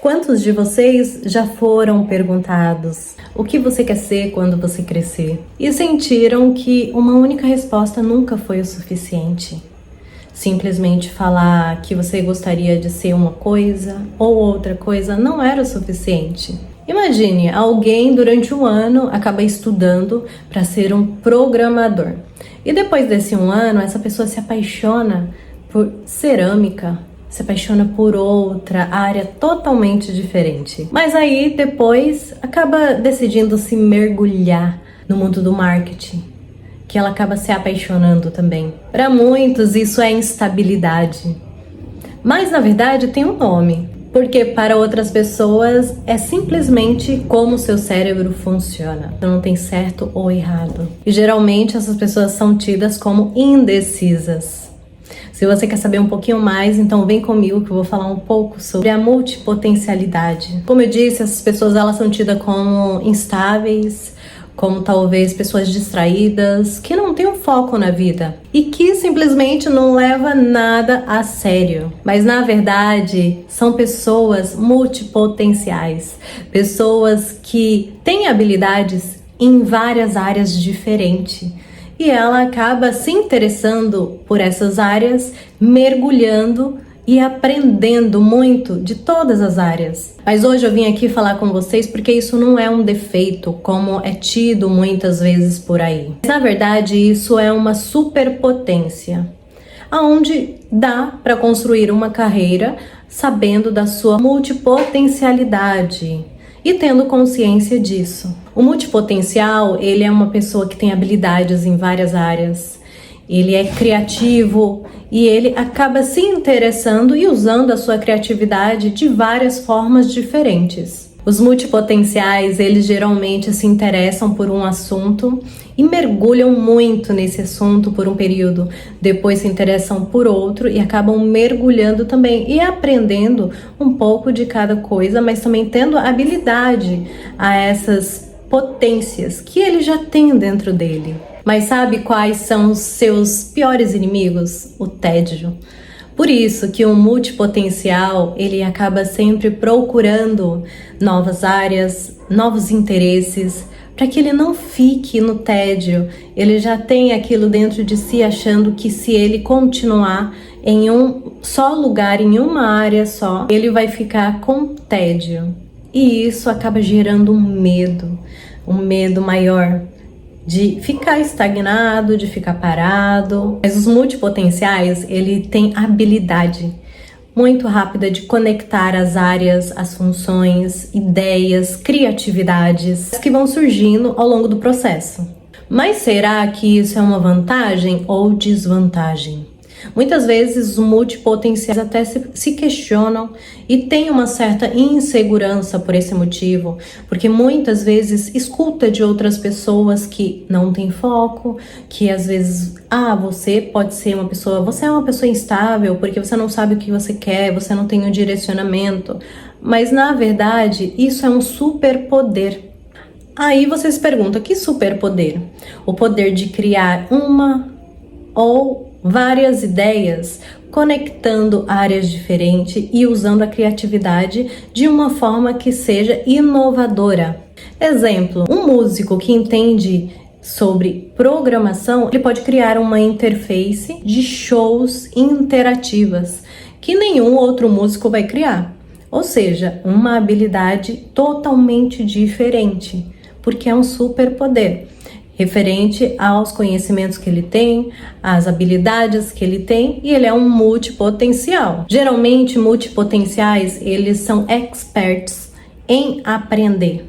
Quantos de vocês já foram perguntados o que você quer ser quando você crescer? E sentiram que uma única resposta nunca foi o suficiente? Simplesmente falar que você gostaria de ser uma coisa ou outra coisa não era o suficiente. Imagine, alguém durante um ano acaba estudando para ser um programador. E depois desse um ano, essa pessoa se apaixona por cerâmica, se apaixona por outra área totalmente diferente. Mas aí depois acaba decidindo se mergulhar no mundo do marketing, que ela acaba se apaixonando também. Para muitos isso é instabilidade, mas na verdade tem um nome, porque para outras pessoas é simplesmente como o seu cérebro funciona. Não tem certo ou errado. E geralmente essas pessoas são tidas como indecisas. Se você quer saber um pouquinho mais, então vem comigo que eu vou falar um pouco sobre a multipotencialidade. Como eu disse, essas pessoas elas são tidas como instáveis, como talvez pessoas distraídas, que não têm um foco na vida e que simplesmente não leva nada a sério. Mas na verdade, são pessoas multipotenciais, pessoas que têm habilidades em várias áreas diferentes. E ela acaba se interessando por essas áreas, mergulhando e aprendendo muito de todas as áreas. Mas hoje eu vim aqui falar com vocês porque isso não é um defeito, como é tido muitas vezes por aí. Na verdade, isso é uma superpotência, onde dá para construir uma carreira sabendo da sua multipotencialidade e tendo consciência disso. O multipotencial, ele é uma pessoa que tem habilidades em várias áreas. Ele é criativo e ele acaba se interessando e usando a sua criatividade de várias formas diferentes. Os multipotenciais, eles geralmente se interessam por um assunto e mergulham muito nesse assunto por um período. Depois se interessam por outro e acabam mergulhando também e aprendendo um pouco de cada coisa, mas também tendo habilidade a essas potências que ele já tem dentro dele. Mas sabe quais são os seus piores inimigos? O tédio. Por isso que o multipotencial, ele acaba sempre procurando novas áreas, novos interesses, para que ele não fique no tédio. Ele já tem aquilo dentro de si, achando que se ele continuar em um só lugar, em uma área só, ele vai ficar com tédio. E isso acaba gerando um medo maior de ficar estagnado, de ficar parado. Mas os multipotenciais, ele tem habilidade muito rápida de conectar as áreas, as funções, ideias, criatividades que vão surgindo ao longo do processo. Mas será que isso é uma vantagem ou desvantagem? Muitas vezes os multipotenciais até se questionam e têm uma certa insegurança por esse motivo, porque muitas vezes escuta de outras pessoas que não têm foco, que às vezes, você pode ser uma pessoa, você é uma pessoa instável porque você não sabe o que você quer, você não tem um direcionamento, mas na verdade isso é um superpoder. Aí você se pergunta, que superpoder? O poder de criar uma ou várias ideias, conectando áreas diferentes e usando a criatividade de uma forma que seja inovadora. Exemplo, um músico que entende sobre programação, ele pode criar uma interface de shows interativas que nenhum outro músico vai criar. Ou seja, uma habilidade totalmente diferente, porque é um superpoder referente aos conhecimentos que ele tem, às habilidades que ele tem, e ele é um multipotencial. Geralmente, multipotenciais, eles são experts em aprender.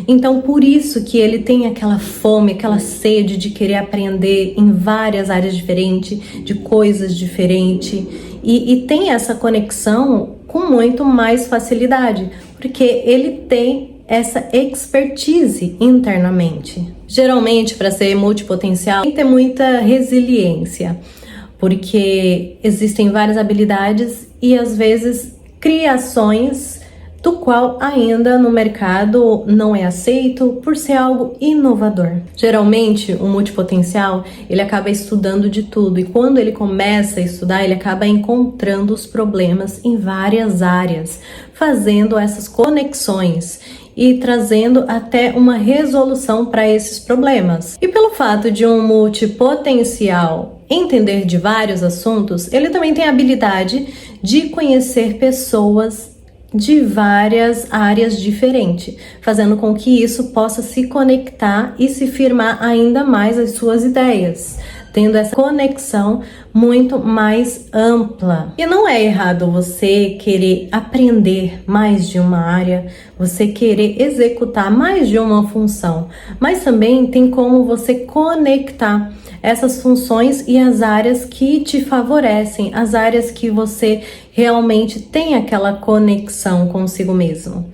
Então, por isso que ele tem aquela fome, aquela sede de querer aprender em várias áreas diferentes, de coisas diferentes, e tem essa conexão com muito mais facilidade, porque ele tem essa expertise internamente. Geralmente, para ser multipotencial, tem que ter muita resiliência, porque existem várias habilidades e às vezes criações do qual ainda no mercado não é aceito por ser algo inovador. Geralmente, o multipotencial, ele acaba estudando de tudo, e quando ele começa a estudar, ele acaba encontrando os problemas em várias áreas, fazendo essas conexões e trazendo até uma resolução para esses problemas. E pelo fato de um multipotencial entender de vários assuntos, ele também tem a habilidade de conhecer pessoas de várias áreas diferentes, fazendo com que isso possa se conectar e se firmar ainda mais as suas ideias, tendo essa conexão muito mais ampla. E não é errado você querer aprender mais de uma área, você querer executar mais de uma função, mas também tem como você conectar essas funções e as áreas que te favorecem, as áreas que você realmente tem aquela conexão consigo mesmo.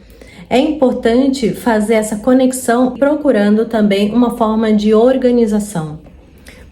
É importante fazer essa conexão procurando também uma forma de organização.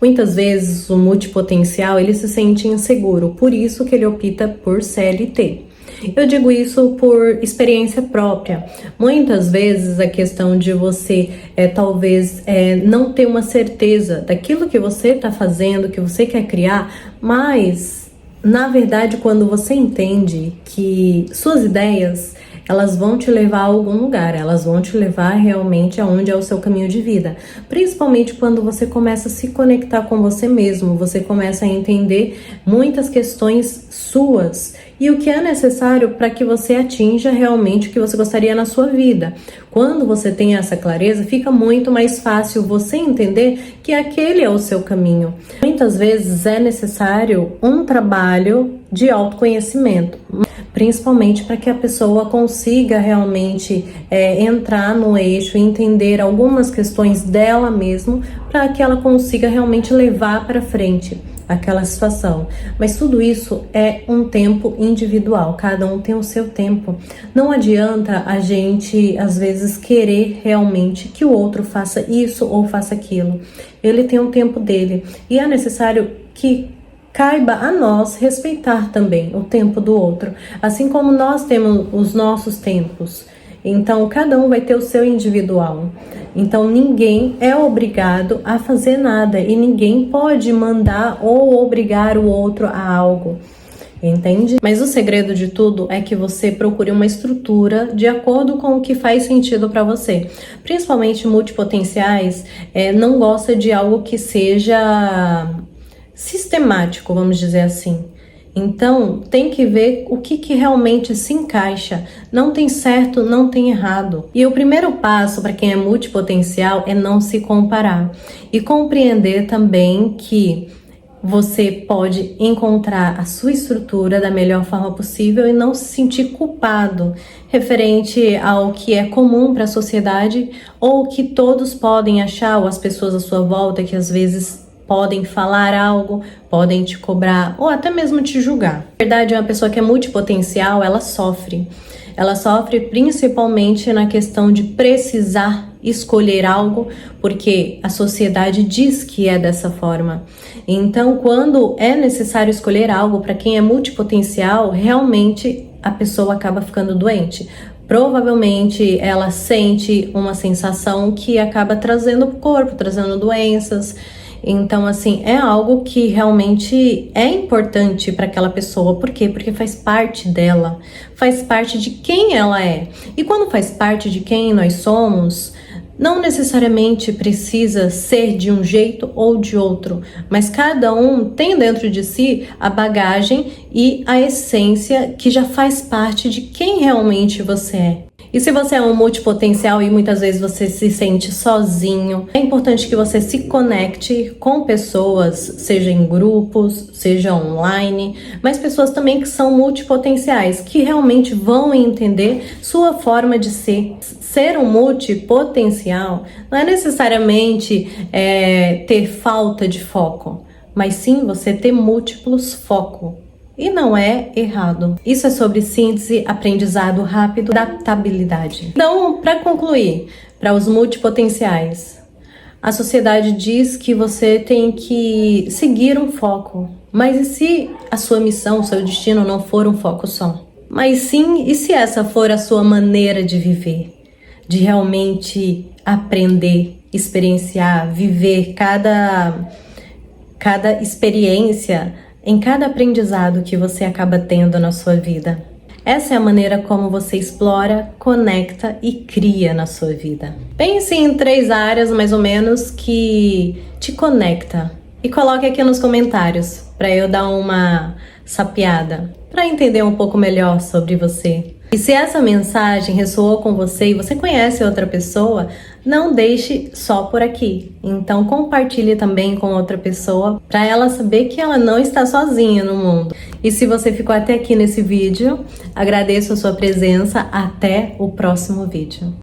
Muitas vezes o multipotencial ele se sente inseguro, por isso que ele opta por CLT. Eu digo isso por experiência própria. Muitas vezes a questão de você talvez não ter uma certeza daquilo que você está fazendo, que você quer criar, mas na verdade quando você entende que suas ideias elas vão te levar a algum lugar, elas vão te levar realmente aonde é o seu caminho de vida. Principalmente quando você começa a se conectar com você mesmo, você começa a entender muitas questões suas e o que é necessário para que você atinja realmente o que você gostaria na sua vida. Quando você tem essa clareza, fica muito mais fácil você entender que aquele é o seu caminho. Muitas vezes é necessário um trabalho de autoconhecimento, principalmente para que a pessoa consiga realmente entrar no eixo e entender algumas questões dela mesma, para que ela consiga realmente levar para frente aquela situação. Mas tudo isso é um tempo individual, cada um tem o seu tempo. Não adianta a gente, às vezes, querer realmente que o outro faça isso ou faça aquilo. Ele tem um tempo dele e é necessário que caiba a nós respeitar também o tempo do outro, assim como nós temos os nossos tempos. Então, cada um vai ter o seu individual. Então, ninguém é obrigado a fazer nada e ninguém pode mandar ou obrigar o outro a algo, entende? Mas o segredo de tudo é que você procure uma estrutura de acordo com o que faz sentido para você. Principalmente multipotenciais não gosta de algo que seja sistemático, vamos dizer assim. Então, tem que ver o que realmente se encaixa. Não tem certo, não tem errado. E o primeiro passo para quem é multipotencial é não se comparar. E compreender também que você pode encontrar a sua estrutura da melhor forma possível e não se sentir culpado referente ao que é comum para a sociedade ou que todos podem achar, ou as pessoas à sua volta que às vezes podem falar algo, podem te cobrar ou até mesmo te julgar. Na verdade, uma pessoa que é multipotencial, ela sofre. Ela sofre principalmente na questão de precisar escolher algo, porque a sociedade diz que é dessa forma. Então, quando é necessário escolher algo para quem é multipotencial, realmente a pessoa acaba ficando doente. Provavelmente ela sente uma sensação que acaba trazendo para o corpo, trazendo doenças. Então, assim, é algo que realmente é importante para aquela pessoa. Por quê? Porque faz parte dela, faz parte de quem ela é. E quando faz parte de quem nós somos, não necessariamente precisa ser de um jeito ou de outro, mas cada um tem dentro de si a bagagem e a essência que já faz parte de quem realmente você é. E se você é um multipotencial e muitas vezes você se sente sozinho, é importante que você se conecte com pessoas, seja em grupos, seja online, mas pessoas também que são multipotenciais, que realmente vão entender sua forma de ser. Ser um multipotencial não é necessariamente ter falta de foco, mas sim você ter múltiplos focos. E não é errado. Isso é sobre síntese, aprendizado rápido, adaptabilidade. Então, para concluir, para os multipotenciais, a sociedade diz que você tem que seguir um foco. Mas e se a sua missão, o seu destino não for um foco só? mas sim, e se essa for a sua maneira de viver? De realmente aprender, experienciar, viver cada experiência em cada aprendizado que você acaba tendo na sua vida. Essa é a maneira como você explora, conecta e cria na sua vida. Pense em 3 áreas mais ou menos que te conecta e coloque aqui nos comentários para eu dar uma sapeada, para entender um pouco melhor sobre você. E se essa mensagem ressoou com você e você conhece outra pessoa, não deixe só por aqui. Então compartilhe também com outra pessoa para ela saber que ela não está sozinha no mundo. E se você ficou até aqui nesse vídeo, agradeço a sua presença. Até o próximo vídeo.